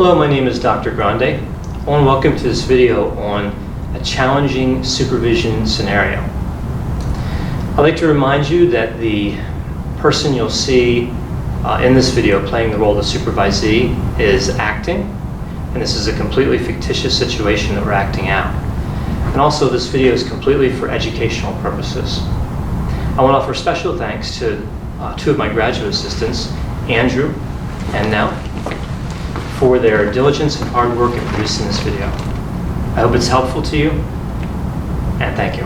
Hello, my name is Dr. Grande. I want to welcome to this video on a challenging supervision scenario. I'd like to remind you that the person you'll see in this video playing the role of the supervisee is acting, and this is a completely fictitious situation that we're acting out. And also, this video is completely for educational purposes. I want to offer special thanks to two of my graduate assistants, Andrew and Nell, for their diligence and hard work in producing this video. I hope it's helpful to you, and thank you.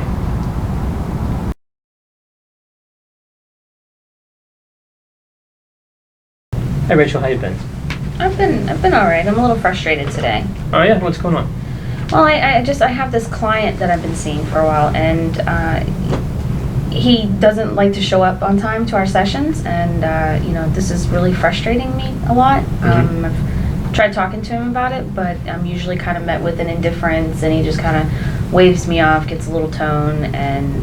Hey Rachel, how you been? I've been all right. I'm a little frustrated today. Oh yeah, what's going on? Well, I have this client that I've been seeing for a while, and he doesn't like to show up on time to our sessions, and this is really frustrating me a lot. I've tried talking to him about it, but I'm usually kind of met with an indifference, and he just kind of waves me off, gets a little tone, and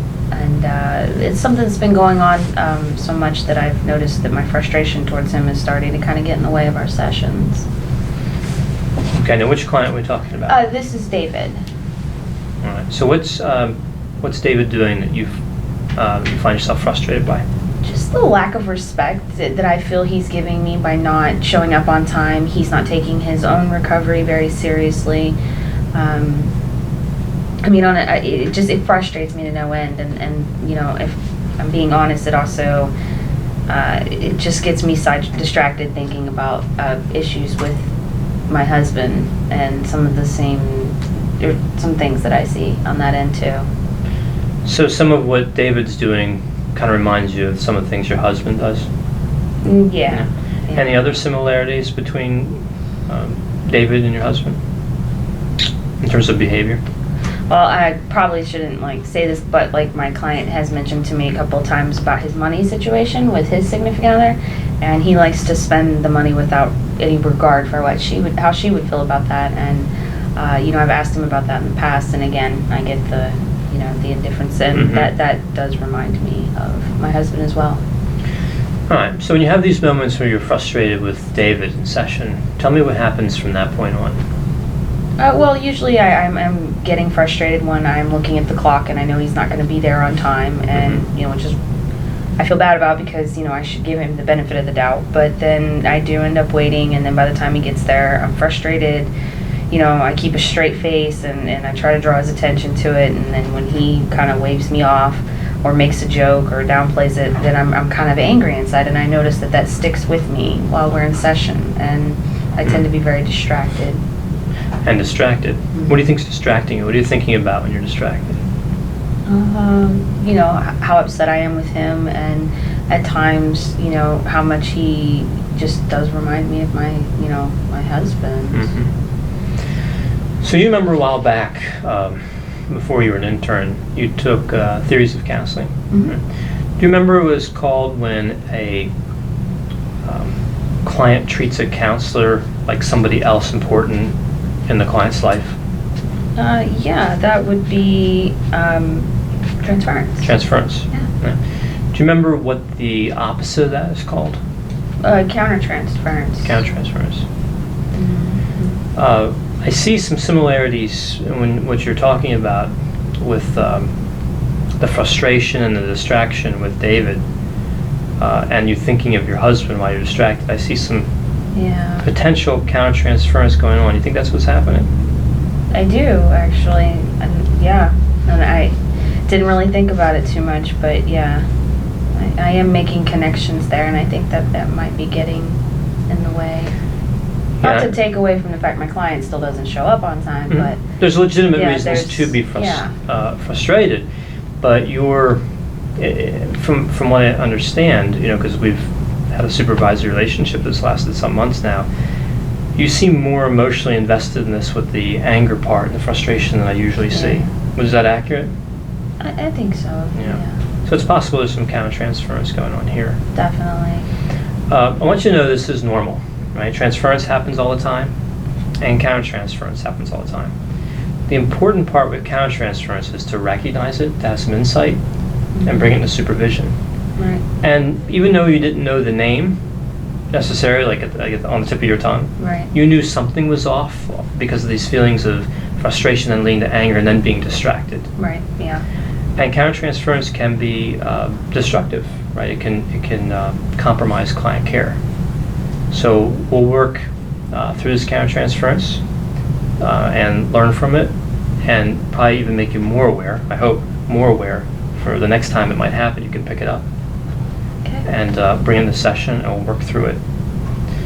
it's something that's been going on so much that I've noticed that my frustration towards him is starting to kind of get in the way of our sessions. Okay, now which client are we talking about? This is David. All right. So what's David doing that you find yourself frustrated by? Just the lack of respect that I feel he's giving me by not showing up on time. He's not taking his own recovery very seriously. It frustrates me to no end. And if I'm being honest, it also it just gets me distracted thinking about issues with my husband and some things that I see on that end too. So some of what David's doing kind of reminds you of some of the things your husband does? Yeah. Any other similarities between David and your husband in terms of behavior? Well, I probably shouldn't say this, but my client has mentioned to me a couple of times about his money situation with his significant other, and he likes to spend the money without any regard for how she would feel about that. And I've asked him about that in the past, and again, I get the indifference, and that does remind me of my husband as well. All right. So when you have these moments where you're frustrated with David in session, tell me what happens from that point on. Well, usually I'm getting frustrated when I'm looking at the clock and I know he's not going to be there on time, and which is I feel bad about, because I should give him the benefit of the doubt, but then I do end up waiting, and then by the time he gets there, I'm frustrated. I keep a straight face, and I try to draw his attention to it, and then when he kind of waves me off or makes a joke or downplays it, then I'm kind of angry inside, and I notice that sticks with me while we're in session, and I tend to be very distracted. And distracted? What do you think's distracting you? What are you thinking about when you're distracted? How upset I am with him, and at times, how much he just does remind me of my husband. So you remember a while back, before you were an intern, you took theories of counseling. Right? Do you remember it was called when a client treats a counselor like somebody else important in the client's life? Yeah, that would be transference. Transference. Yeah. Do you remember what the opposite of that is called? Countertransference. Countertransference. I see some similarities in what you're talking about with the frustration and the distraction with David, and you thinking of your husband while you're distracted. I see some potential countertransference going on. You think that's what's happening? I do, actually. And I didn't really think about it too much, but yeah, I am making connections there, and I think that might be getting in the way. Not to take away from the fact my client still doesn't show up on time, but there's legitimate reasons to be frustrated. But you're, from what I understand, because we've had a supervisor relationship that's lasted some months now, you seem more emotionally invested in this with the anger part and the frustration than I usually see. Was that accurate? I think so. Yeah. So it's possible there's some countertransference going on here. Definitely. I want you to know this is normal. Right? Transference happens all the time, and countertransference happens all the time. The important part with countertransference is to recognize it, to have some insight, and bring it into supervision. Right. And even though you didn't know the name, necessary, like on the tip of your tongue. Right. You knew something was off because of these feelings of frustration and leading to anger and then being distracted. Right. Yeah. And countertransference can be destructive, right? It can compromise client care. So we'll work through this countertransference and learn from it, and probably even make you more aware. I hope more aware for the next time it might happen. You can pick it up and bring in the session, and we'll work through it.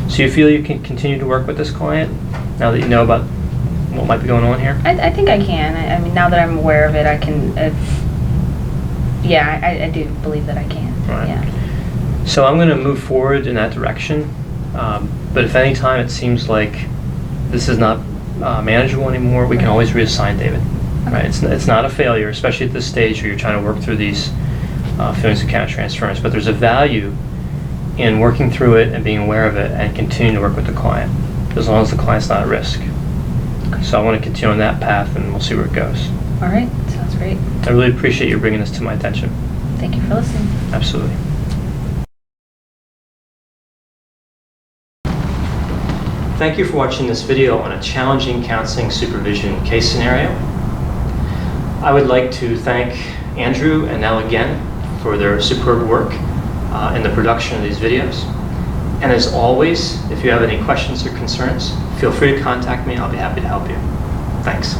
So you feel you can continue to work with this client now that you know about what might be going on here? I think I can. I mean, now that I'm aware of it, I can. I do believe that I can. Right. Yeah. So I'm going to move forward in that direction. But if any time it seems like this is not manageable anymore, we can always reassign David. Right? It's not a failure, especially at this stage where you're trying to work through these feelings of countertransference. But there's a value in working through it and being aware of it and continuing to work with the client, as long as the client's not at risk. So I want to continue on that path, and we'll see where it goes. All right. Sounds great. I really appreciate you bringing this to my attention. Thank you for listening. Absolutely. Thank you for watching this video on a challenging counseling supervision case scenario. I would like to thank Andrew and now again for their superb work in the production of these videos. And as always, if you have any questions or concerns, feel free to contact me. I'll be happy to help you. Thanks.